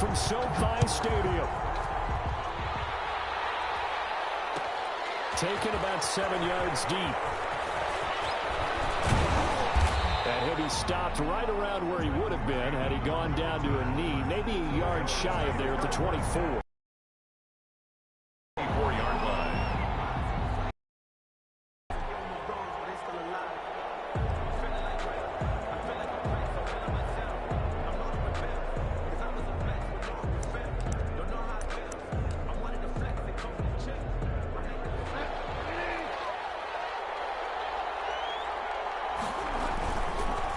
from SoFi Stadium. Taken about 7 yards deep. And he'll be stopped right around where he would have been had he gone down to a knee, maybe a yard shy of there at the 24. 24-yard line.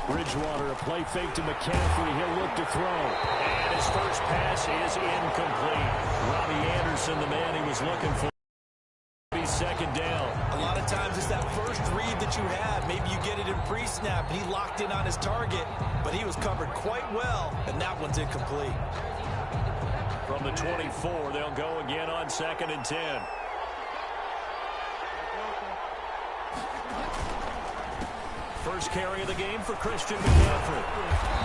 Bridgewater, a play fake to McCaffrey. He'll look to throw. And his first pass is incomplete. Robbie Anderson, the man he was looking for. Second down. A lot of times it's that first read that you have. Maybe you get it in pre-snap. He locked in on his target, but he was covered quite well, and that one's incomplete. From the 24, they'll go again on 2nd and 10. First carry of the game for Christian McCaffrey.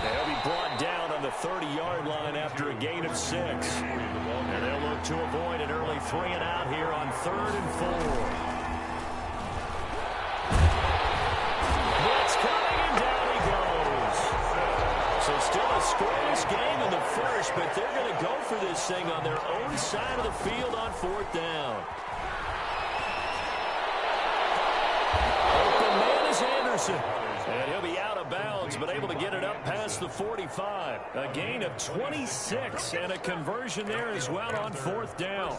They'll be brought down on the 30-yard line after a gain of 6. And they'll look to avoid an early 3-and-out here on 3rd and 4. Blitz coming, and down he goes. So still a scoreless game in the first, but they're going to go for this thing on their own side of the field on 4th down. Open man is Anderson. And he'll be out of bounds, but able to get it up past the 45. A gain of 26 and a conversion there as well on 4th down.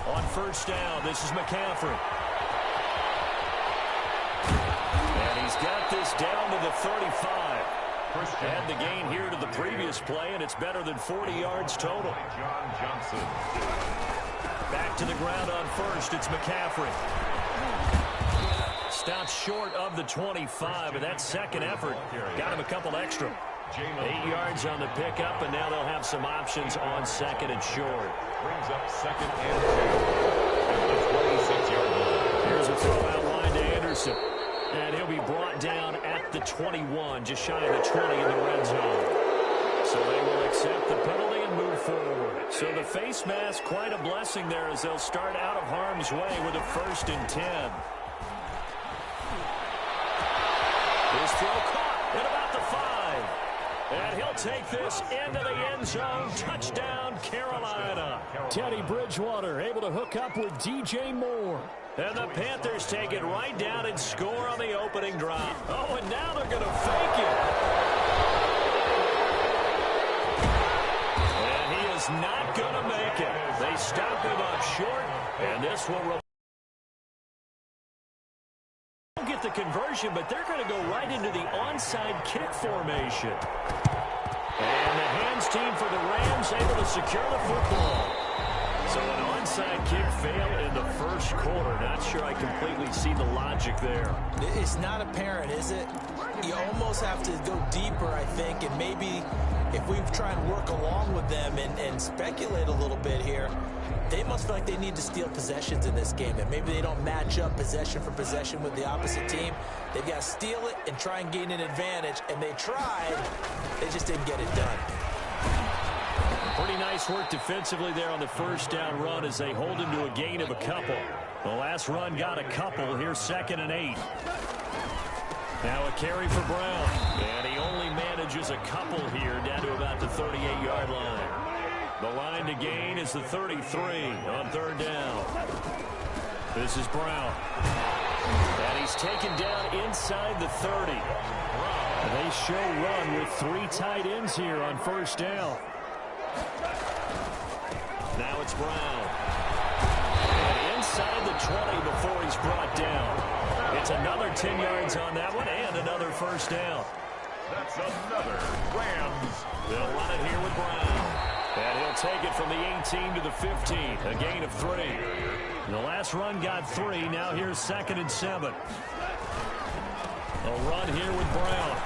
On 1st down, this is McCaffrey. And he's got this down to the 35. And the gain here to the previous play, and it's better than 40 yards total. Back to the ground on 1st, it's McCaffrey. Stopped short of the 25, but that second effort got him a couple extra. 8 yards on the pickup, and now they'll have some options on 2nd and short. Brings up 2nd and 2 at the 26-yard line. Here's a throw out line to Anderson. And he'll be brought down at the 21, just shy of the 20 in the red zone. So they will accept the penalty and move forward. So the face mask, quite a blessing there as they'll start out of harm's way with a 1st and 10. His throw caught at about the 5. And he'll take this into the end zone. Touchdown, Carolina. Teddy Bridgewater able to hook up with DJ Moore. And the Panthers take it right down and score on the opening drive. Oh, and now they're going to fake it. And he is not going to make it. They stop him up short, and this will get the conversion, but they're going to go right into the onside kick formation. And the hands team for the Rams able to secure the football. So an onside kick fail in the first quarter. Not sure I completely see the logic there. It's not apparent, is it? You almost have to go deeper, I think, and maybe if we try and work along with them and speculate a little bit here, they must feel like they need to steal possessions in this game, and maybe they don't match up possession for possession with the opposite team. They've got to steal it and try and gain an advantage, and they tried. They just didn't get it done. Pretty nice work defensively there on the 1st down run as they hold him to a gain of a couple. The last run got a couple. Here's 2nd and 8. Now a carry for Brown. And he only manages a couple here down to about the 38-yard line. The line to gain is the 33 on 3rd down. This is Brown. And he's taken down inside the 30. They show run with 3 tight ends here on 1st down. Now it's Brown. And inside the 20 before he's brought down. It's another 10 yards on that one and another 1st down. That's another Rams. They'll run it here with Brown. And he'll take it from the 18 to the 15. A gain of 3. The last run got 3. Now here's 2nd and 7. A run here with Brown.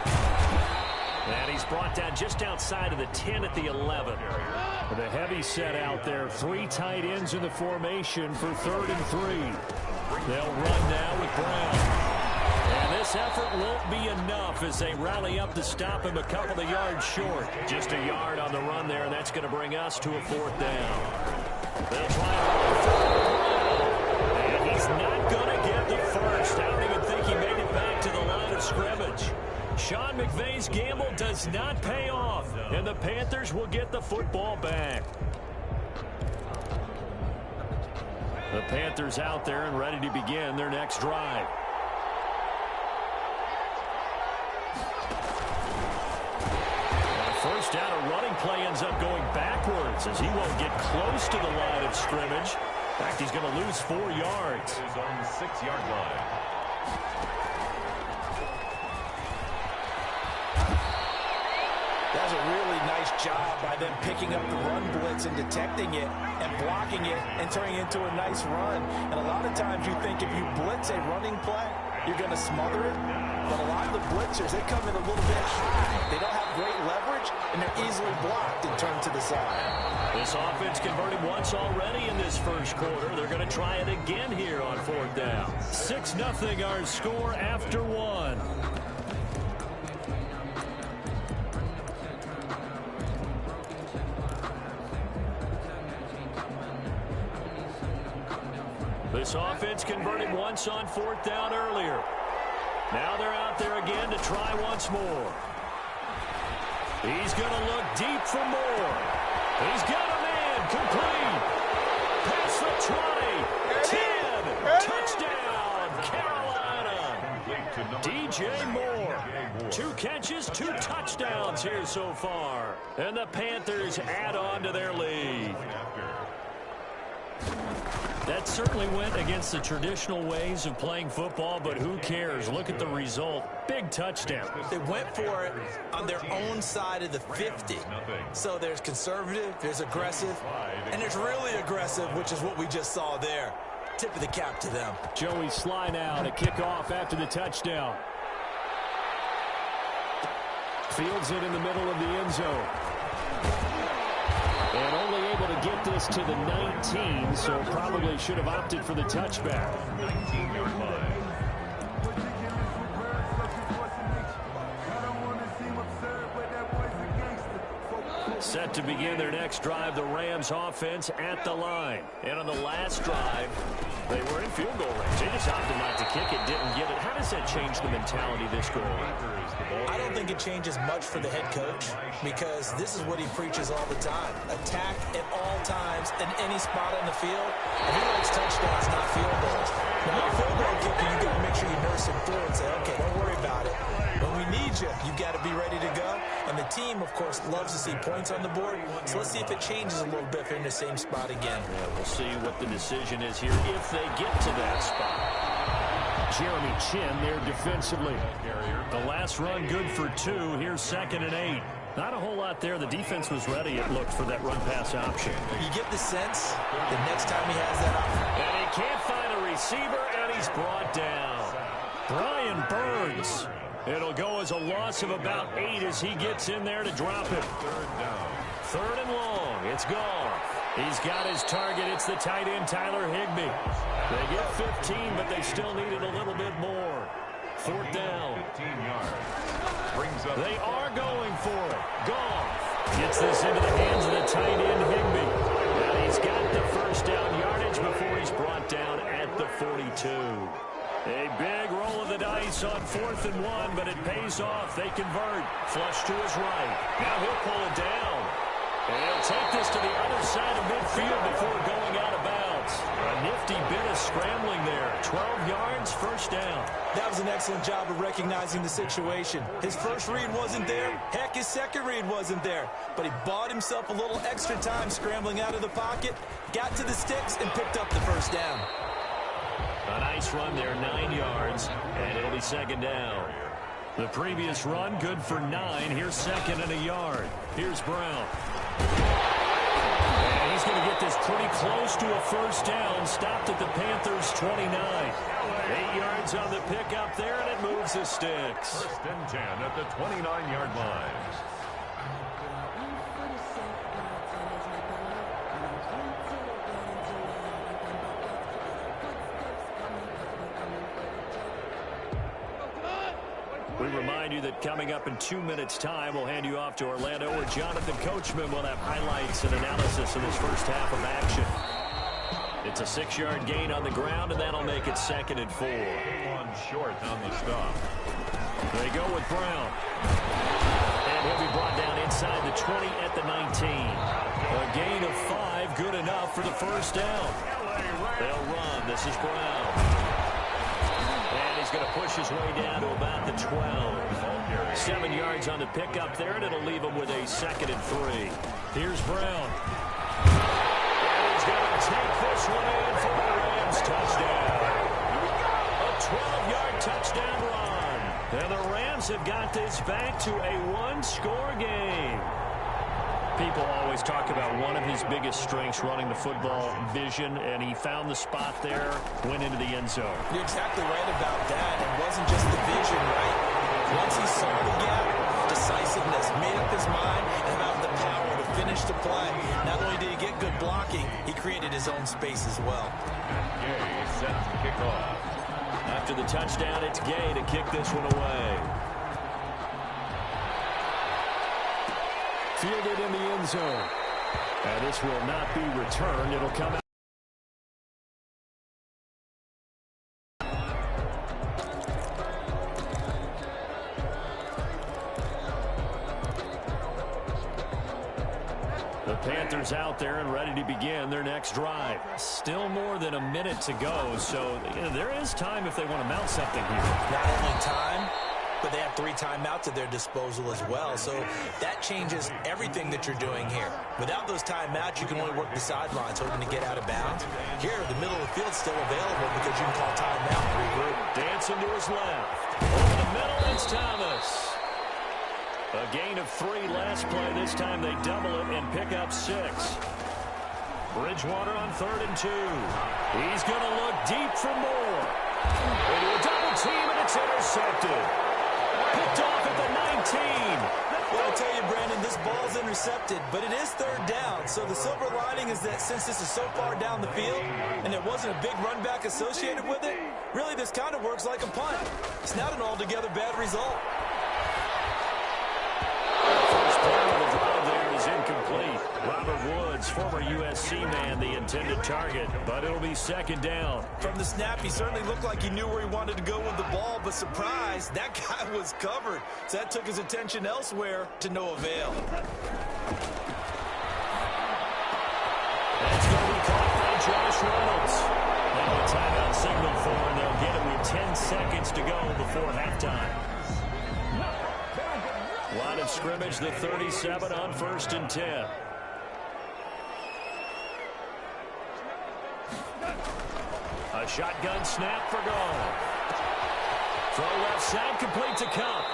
And he's brought down just outside of the 10 at the 11. With a heavy set out there. 3 tight ends in the formation for 3rd and 3. They'll run now with Brown. And this effort won't be enough as they rally up to stop him a couple of yards short. Just a yard on the run there, and that's going to bring us to a 4th down. They'll try to run for and he's not going to get the first. I don't even think he made it back to the line of scrimmage. Sean McVay's gamble does not pay off, and the Panthers will get the football back. The Panthers out there and ready to begin their next drive. First down, a running play ends up going backwards as he won't get close to the line of scrimmage. In fact, he's going to lose 4 yards. He's on the 6-yard line. That's a really nice job by them picking up the run blitz and detecting it and blocking it and turning it into a nice run. And a lot of times you think if you blitz a running play, you're going to smother it. But a lot of the blitzers, they come in a little bit high. They don't have great leverage, and they're easily blocked and turned to the side. This offense converted once already in this first quarter. They're going to try it again here on 4th down. 6-0 our score after 1. This offense converted once on 4th down earlier. Now they're out there again to try once more. He's going to look deep for more. He's got a man complete. Past the 20. 10. Touchdown, Carolina. DJ Moore. 2 catches, 2 touchdowns here so far. And the Panthers add on to their lead. That certainly went against the traditional ways of playing football, but who cares? Look at the result. Big touchdown. They went for it on their own side of the 50. So there's conservative, there's aggressive, and there's really aggressive, which is what we just saw there. Tip of the cap to them. Joey Sly now to kick off after the touchdown. Fields it in the middle of the end zone. And only able to get this to the 19, so probably should have opted for the touchback. 19-yard line. Set to begin their next drive, the Rams offense at the line. And on the last drive, they were in field goal range. They just opted not to kick it, didn't get it. How does that change the mentality this goal? I don't think it changes much for the head coach because this is what he preaches all the time. Attack at all times in any spot on the field. And he likes touchdowns, not field goals. Now, a field goal kicker, you got to make sure you nurse him through and say, okay, don't worry about it. When we need you, you got to be ready to go. And the team, of course, loves to see points on the board. So let's see if it changes a little bit if they're in the same spot again. Yeah, we'll see what the decision is here if they get to that spot. Jeremy Chin there defensively. The last run good for 2. Here's 2nd and 8. Not a whole lot there. The defense was ready, it looked, for that run-pass option. You get the sense the next time he has that option. And he can't find a receiver, and he's brought down. Brian Burns. It'll go as a loss of about 8 as he gets in there to drop it. 3rd down. 3rd and long. It's gone. He's got his target. It's the tight end, Tyler Higbee. They get 15, but they still needed a little bit more. 4th down. 15 yards. Brings up. They are going for it. Goff gets this into the hands of the tight end, Higbee. And he's got the first down yardage before he's brought down at the 42. A big roll of the dice on 4th and 1, but it pays off. They convert. Flush to his right. Now he'll pull it down. And he'll take this to the other side of midfield before going out of bounds. A nifty bit of scrambling there. 12 yards, first down. That was an excellent job of recognizing the situation. His first read wasn't there. Heck, his second read wasn't there. But he bought himself a little extra time scrambling out of the pocket, got to the sticks, and picked up the first down. A nice run there, 9 yards, and it'll be 2nd down. The previous run, good for 9. Here's 2nd and a yard. Here's Brown. And he's he's going to get this pretty close to a first down. Stopped at the Panthers' 29. 8 yards on the pickup there, and it moves the sticks. First and 10 at the 29-yard line. We remind you that coming up in 2 minutes' time, we'll hand you off to Orlando, where Jonathan Coachman will have highlights and analysis of this first half of action. It's a 6-yard gain on the ground, and that'll make it 2nd and 4. One short on the stop. They go with Brown. And he'll be brought down inside the 20 at the 19. A gain of 5, good enough for the first down. They'll run. This is Brown. And he's going to push his way down to about the 12. 7 yards on the pickup there, and it'll leave him with a 2nd and 3. Here's Brown. And he's going to take this one in for the Rams touchdown. A 12-yard touchdown run. And the Rams have got this back to a one-score game. People always talk about one of his biggest strengths, running the football, vision, and he found the spot there, went into the end zone. You're exactly right about that. It wasn't just the vision, right? Once he saw the gap, decisiveness, made up his mind, and have the power to finish the play. Not only did he get good blocking, he created his own space as well. Gay set to kick off. After the touchdown, it's Gay to kick this one away. Fielded in the end zone. And this will not be returned. It'll come out. The Panthers out there and ready to begin their next drive. Still more than a minute to go, so there is time if they want to mount something here. Not only time, but they have 3 timeouts at their disposal as well. So that changes everything that you're doing here. Without those timeouts, you can only work the sidelines, hoping to get out of bounds. Here, the middle of the field's still available because you can call timeout and regroup. Dancing to his left. Over the middle, it's Thomas. A gain of 3 last play. This time they double it and pick up 6. Bridgewater on 3rd and 2. He's going to look deep for more. Into a double team, and it's intercepted. Picked off at the 19. Well, I tell you, Brandon, this ball's intercepted, but it is 3rd down. So the silver lining is that since this is so far down the field and there wasn't a big run back associated with it, really this kind of works like a punt. It's not an altogether bad result. First play of the drive there is incomplete. Robert Woods, former USC man, the intended target, but it'll be 2nd down. From the snap, he certainly looked like he knew where he wanted to go with the ball, but surprise, that guy was covered. So that took his attention elsewhere to no avail. That's going to be caught by Josh Reynolds. Now a timeout signal for him. They'll get it with 10 seconds to go before halftime. Line of scrimmage, the 37 on 1st and 10. A shotgun snap for Goff. Throw left side, complete to Cup.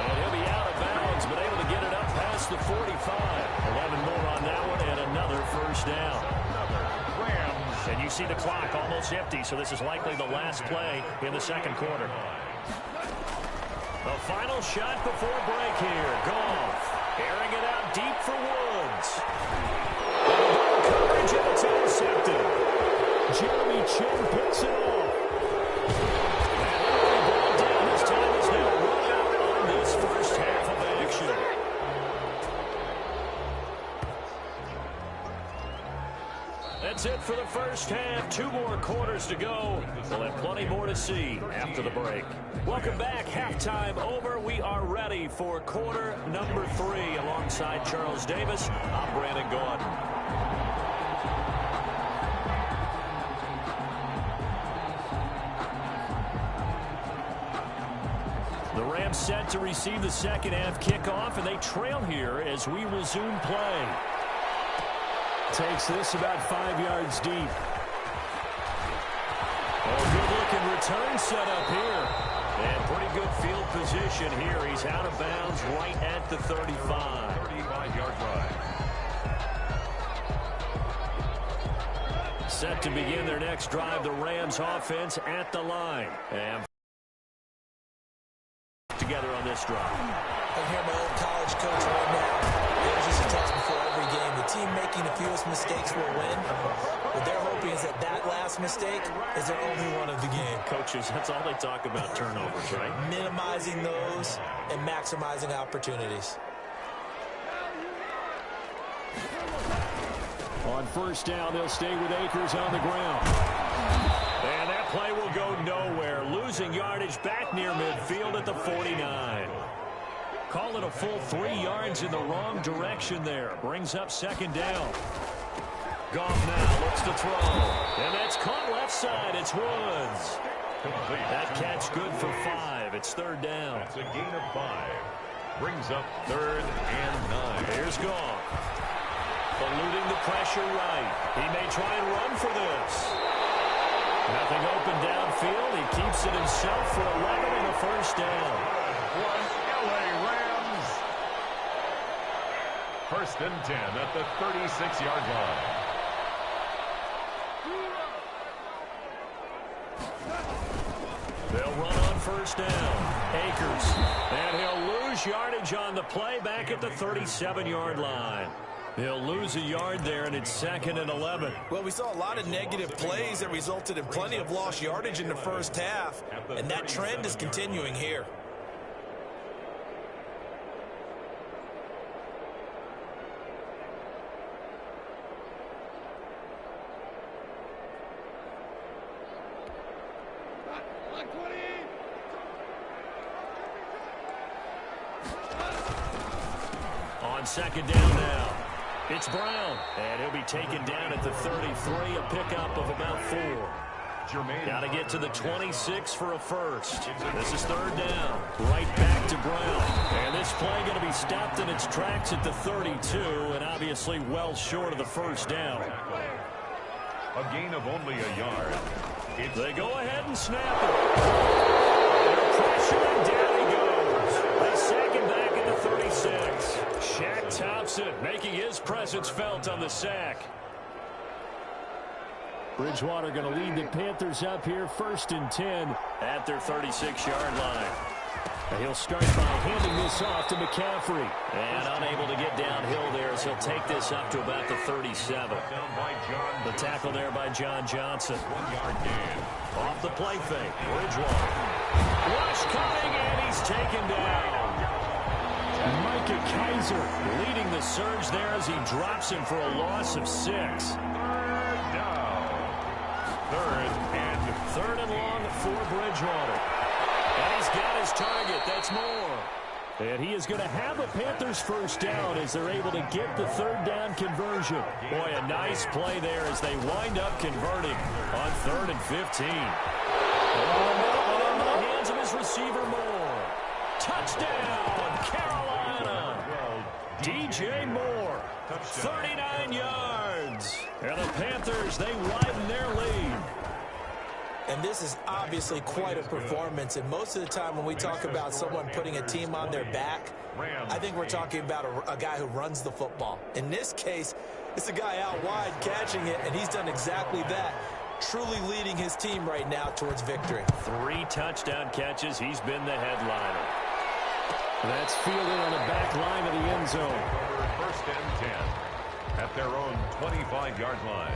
And he'll be out of bounds, but able to get it up past the 45. 11 more on that one, and another first down. Rams. And you see the clock almost empty, so this is likely the last play in the 2nd quarter. The final shot before break here. Goff airing it out deep for Woods. Coverage, and it's intercepted. Jeremy Chin picks it off. And the ball down. This time is now run out on this first half of action. That's it for the first half. 2 more quarters to go. We'll have plenty more to see after the break. Welcome back. Halftime over. We are ready for quarter number 3. Alongside Charles Davis, I'm Brandon Gaudin. The Rams set to receive the second half kickoff, and they trail here as we resume play. Takes this about 5 yards deep. Oh, good-looking return set up here. And pretty good field position here. He's out of bounds right at the 35. 35-yard line. Set to begin their next drive, the Rams offense at the line. And together on this drive. I hear my old college coach right now. There's just a test before every game. The team making the fewest mistakes will win. What they're hoping is that last mistake is their only one of the game. Coaches, that's all they talk about, turnovers, right? Minimizing those and maximizing opportunities. On first down, they'll stay with Akers on the ground. And that play will go nowhere. Losing yardage back near midfield at the 49. Call it a full 3 yards in the wrong direction there. Brings up second down. Goff now looks to throw. And that's caught left side. It's Woods. That catch good for 5. It's third down. That's a gain of 5. Brings up 3rd and 9. Here's Goff. Eluding the pressure right. He may try and run for this. Nothing open downfield. He keeps it himself for 11 and a first down. LA Rams. 1st and 10 at the 36-yard line. They'll run on first down. Akers. And he'll lose yardage on the play back at the 37-yard line. He'll lose a yard there, and it's 2nd and 11. Well, we saw a lot of negative plays that resulted in plenty of lost yardage in the first half, and that trend is continuing here. On second down now. It's Brown, and he'll be taken down at the 33, a pickup of about 4. Got to get to the 26 for a first. This is third down. Right back to Brown. And this play going to be stopped in its tracks at the 32, and obviously well short of the first down. A gain of only a yard. They go ahead and snap it. Pressure, and down he goes. They sack him back at the 36. Shaq Thompson making his presence felt on the sack. Bridgewater going to lead the Panthers up here, 1st and 10 at their 36-yard line. And he'll start by handing this off to McCaffrey. And unable to get downhill there as he'll take this up to about the 37. The tackle there by John Johnson. 1-yard gain. Off the play fake, Bridgewater. Rush coming, and he's taken down. Micah Kaiser leading the surge there as he drops him for a loss of 6. 3rd down. 3rd and long for Bridgewater. And he's got his target. That's Moore. And he is going to have a Panthers first down as they're able to get the 3rd down conversion. Boy, a nice play there as they wind up converting on 3rd and 15. In the hands of his receiver, Moore. Touchdown, Carolina. DJ Moore, 39 yards. And the Panthers, they widen their lead. And this is obviously quite a performance. And most of the time when we talk about someone putting a team on their back, I think we're talking about a guy who runs the football. In this case, it's a guy out wide catching it, and he's done exactly that, truly leading his team right now towards victory. 3 touchdown catches. He's been the headliner. That's fielded on the back line of the end zone. 1st and 10 at their own 25-yard line.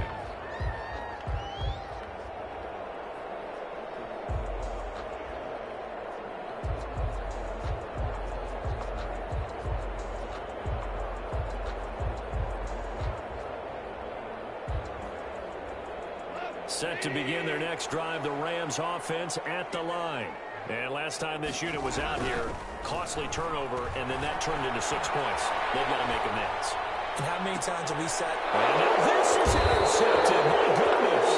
Set to begin their next drive, the Rams offense at the line. And last time this unit was out here, costly turnover, and then that turned into 6 points. They've got to make amends. And how many times have we said? And now this is intercepted. My goodness.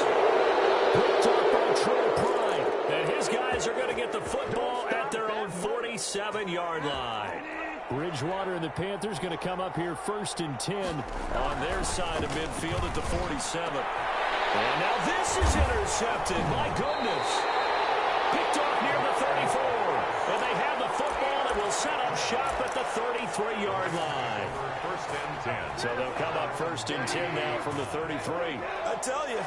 Picked up by Trey Pride. And his guys are going to get the football at their own 47-yard line. Bridgewater and the Panthers going to come up here 1st and 10 on their side of midfield at the 47. And now this is intercepted. My goodness. Picked off near the 34. And they have the football and will set up shop at the 33-yard line. 1st and 10. So they'll come up 1st and 10 now from the 33. I tell you,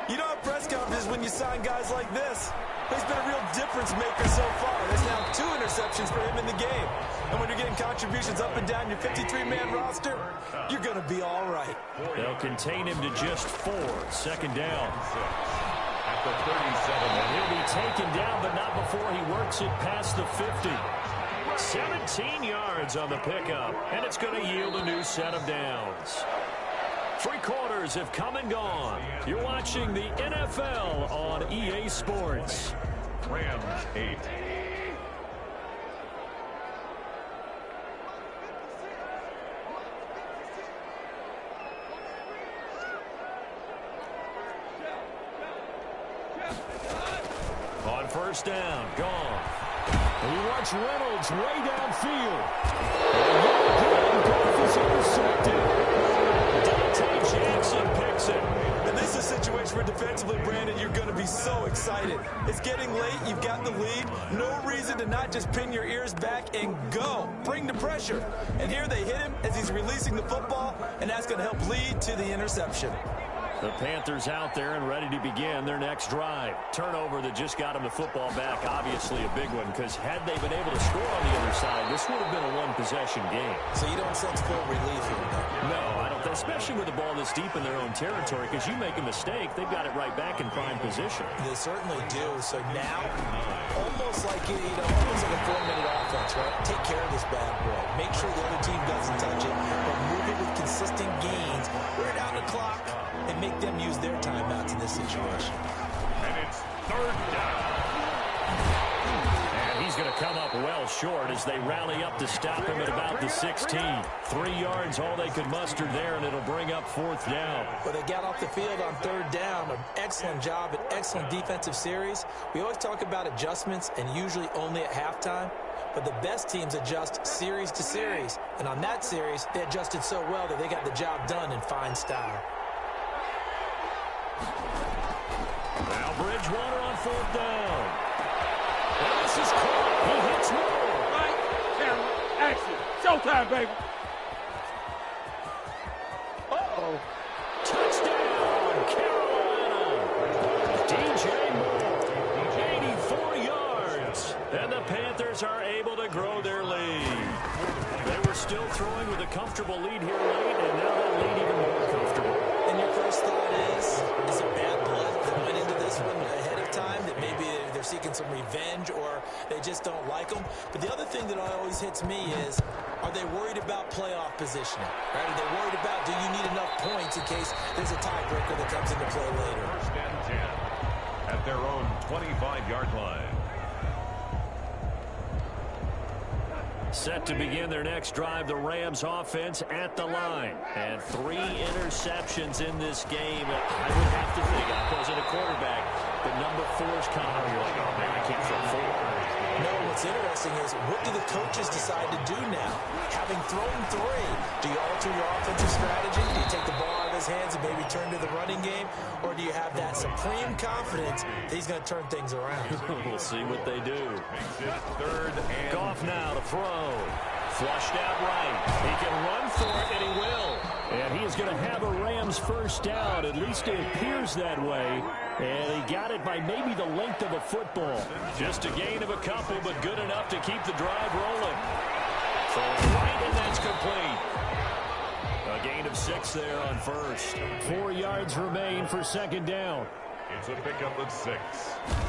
You don't have press conferences when you sign guys like this. He's been a real difference maker so far. There's now 2 interceptions for him in the game. And when you're getting contributions up and down your 53-man roster, you're going to be all right. They'll contain him to just 4. Second down. At the 37. And he'll be taken down, but not before he works it past the 50. 17 yards on the pickup, and it's going to yield a new set of downs. 3 quarters have come and gone. You're watching the NFL on EA Sports. Rams 8. On first down, gone. And he wants Reynolds way downfield. And Goff is intercepted. Dante Jackson picks it. And this is a situation where defensively, Brandon, you're going to be so excited. It's getting late. You've got the lead. No reason to not just pin your ears back and go. Bring the pressure. And here they hit him as he's releasing the football, and that's going to help lead to the interception. The Panthers out there and ready to begin their next drive. Turnover that just got them the football back, obviously a big one, because had they been able to score on the other side, this would have been a one-possession game. So you don't sense full relief here, though? No, I don't, especially with the ball this deep in their own territory, because you make a mistake, they've got it right back in prime position. They certainly do. So now, almost like, almost like a 4-minute offense, right? Take care of this bad boy. Make sure the other team doesn't touch it, but move it with consistent gains. We're down the clock. And make them use their timeouts in this situation. And it's 3rd down. And he's going to come up well short as they rally up to stop him at about the 16. 3 yards, all they could muster there, and it'll bring up 4th down. Well, they got off the field on 3rd down. An excellent job, an excellent defensive series. We always talk about adjustments, and usually only at halftime. But the best teams adjust series to series. And on that series, they adjusted so well that they got the job done in fine style. Now Bridgewater on 4th down. And this is caught. He hits Moore. Right, camera, action. Showtime, baby. Uh-oh. Touchdown, Carolina. DJ Moore, 84 yards. And the Panthers are able to grow their lead. They were still throwing with a comfortable lead here late, and now that lead even more comfortable. And your first thought is it bad blood that went into this one ahead of time, that maybe they're seeking some revenge or they just don't like them? But the other thing that always hits me is, are they worried about playoff positioning? Right? Are they worried about, do you need enough points in case there's a tiebreaker that comes into play later? 1st and 10 at their own 25-yard line. Set to begin their next drive, the Rams offense at the line. And 3 interceptions in this game. I would have to think, I wasn't a quarterback, but number 4's coming. You're like, oh man, I can't throw 4. No, what's interesting is, what do the coaches decide to do now? Having thrown 3, do you alter your offensive strategy? Do you take the ball out of his hands and maybe turn to the running game? Or do you have that supreme confidence that he's going to turn things around? We'll see what they do. Makes it 3rd and Goff now to throw. Flushed out right. He can run for it, and he will. And he is going to have a Rams first down. At least it appears that way. And he got it by maybe the length of a football. Just a gain of a couple, but good enough to keep the drive rolling. So right, and that's complete. A gain of 6 there on first. 4 yards remain for 2nd down. it's a pickup of 6.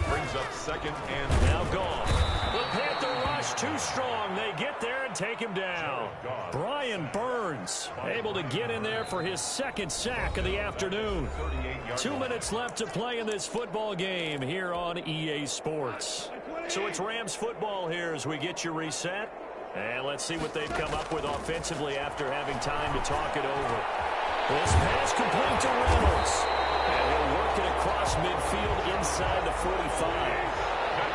Brings up 2nd and Now gone. The Panther rush too strong. They get there and take him down. Brian Burns able to get in there for his 2nd sack of the afternoon. 2 minutes left to play in this football game here on EA Sports. So it's Rams football here as we get you reset. And let's see what they've come up with offensively after having time to talk it over. This pass complete to Reynolds. And he'll work it across midfield inside the 45.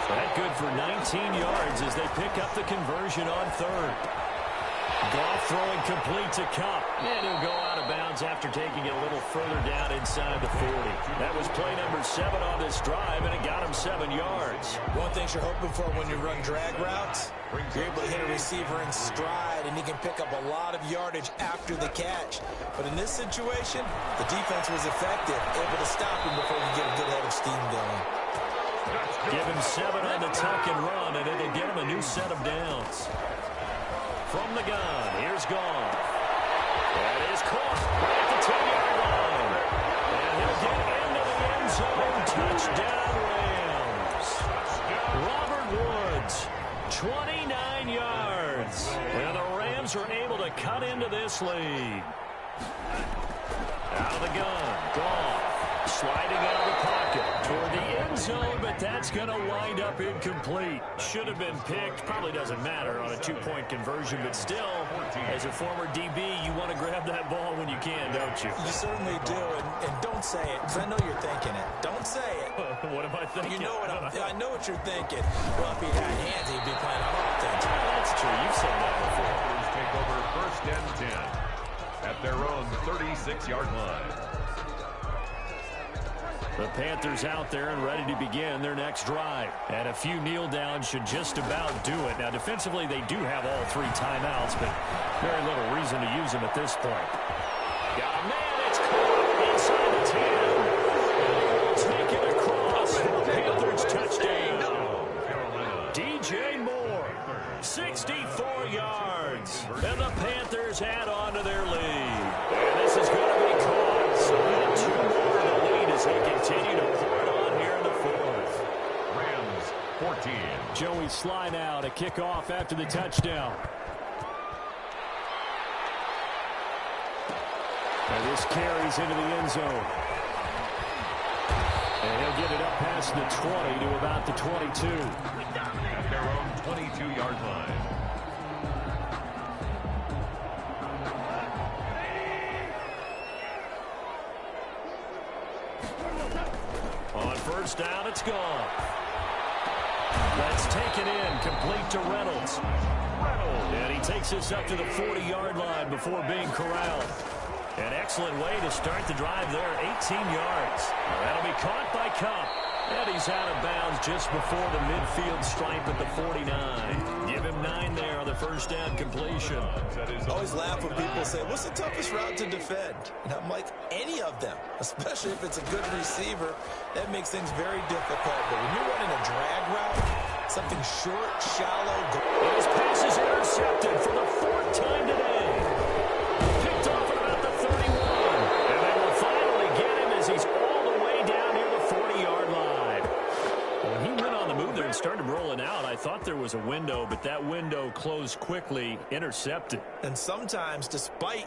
That good for 19 yards as they pick up the conversion on 3rd. Goff throwing complete to Cup. And he'll go out of bounds after taking it a little further down inside the 40. That was play number 7 on this drive, and it got him 7 yards. One thing you're hoping for when you run drag routes, you're able to hit a receiver in stride, and he can pick up a lot of yardage after the catch. But in this situation, the defense was effective, able to stop him before he Give him 7 on the tuck and run, and it'll get him a new set of downs. From the gun, here's Goff. That is caught right at the 10-yard line. And he'll get into the end zone. Touchdown, Rams. Robert Woods, 29 yards. And the Rams are able to cut into this lead. Out of the gun, Goff. Sliding out of the pocket toward the end zone, but that's going to wind up incomplete. Should have been picked. Probably doesn't matter on a 2-point conversion, but still, as a former DB, you want to grab that ball when you can, don't you? You certainly do, and don't say it, because I know you're thinking it. Don't say it. What am I thinking? You know what I know what you're thinking. Well, if he had hands, he'd be playing on offense. That's true. You've said that before. Panthers take over 1st and 10 at their own 36-yard line. The Panthers out there and ready to begin their next drive. And a few kneel downs should just about do it. Now, defensively, they do have all 3 timeouts, but very little reason to use them at this point. Got a man. It's caught inside the 10. Take it across for the Panthers touchdown. DJ Moore, 64 yards. And the Panthers add on to their lead. And this is going to be caught. So 2 more in the lead as they continue to pour it on here in the 4th. Rams 14. Joey Sly now to kick off after the touchdown. And this carries into the end zone. And he'll get it up past the 20 to about the 22. At their own 22-yard line. On 1st down, it's gone. That's taken in, complete to Reynolds. And he takes us up to the 40-yard line before being corralled. An excellent way to start the drive there, 18 yards. That'll be caught by Cup. And he's out of bounds just before the midfield stripe at the 49. Give him 9 there on the 1st down completion. I always laugh when people say, what's the toughest route to defend? And I'm like, any of them, especially if it's a good receiver. That makes things very difficult. But when you're running a drag route, something short, shallow. His pass is intercepted for the 4th time today. Picked off at about the 31. And they will finally get him as he's all the way down near the 40-yard line. When he went on the move there and started rolling out, I thought there was a window, but that window closed quickly, intercepted. And sometimes, despite